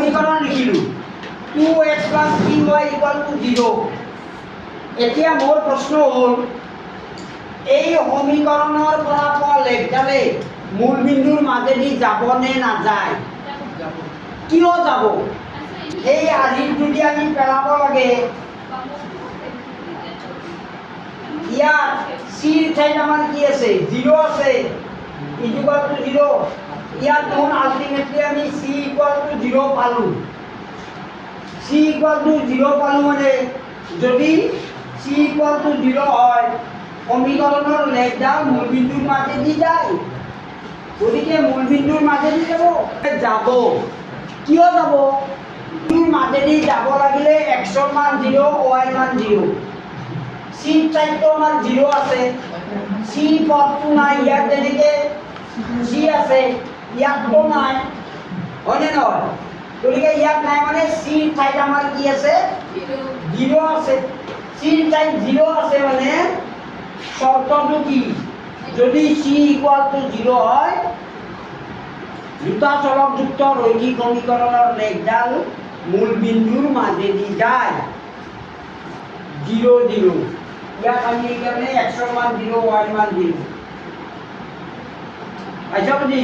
সমীকৰণ লিখিলোঁ 2x + 3y = 0। এতিয়া মোৰ প্ৰশ্ন হ'ল এই সমীকৰণৰ পৰা পোৱা লেখডালে মূলবিন্দুৰ মাজেদি যাব নে নাযায়? কিয় যাব? এই আৰ্হিত যদি আমি পেলাব লাগে ইয়াত চিৰ ঠাইত আমাৰ কি আছে? 0 আছে, ইকুয়াল টু 0। ইয়াত দেখোন আল্টিমেটলি আমি c = 0 পালোঁ। c = 0 পালোঁ মানে যদি c = 0 হয় সমীকৰণৰ লেখডাল মূলবিন্দুৰ মাজেদি যায়, গতিকে মূলবিন্দুৰ মাজেদি যাব। কিয় যাব? মূলবিন্দুৰ মাজেদি যাব লাগিলে x ৰ মান 0, y ৰ মান 0। c ঠাইতো আমাৰ 0 আছে, c পদটো নাই, ইয়াত যেনেকৈ c আছে ইয়াততো নাই, হয়নে নহয়? গতিকে ইয়াত নাই মানে c ঠাইত আমাৰ কি আছে? 0 আছে। c ঠাইত 0 আছে মানে শর্তটো কি? যদি c = 0 হয় দুটা চলকযুক্ত রৈখিক সমীকরণের লেখডাল মূলবিন্দুর মাজেদি যায় 0 0। ইয়াত আমি এইকাৰণে x ৰ মান 0, y ৰ মান 0 পাইছা বুজি?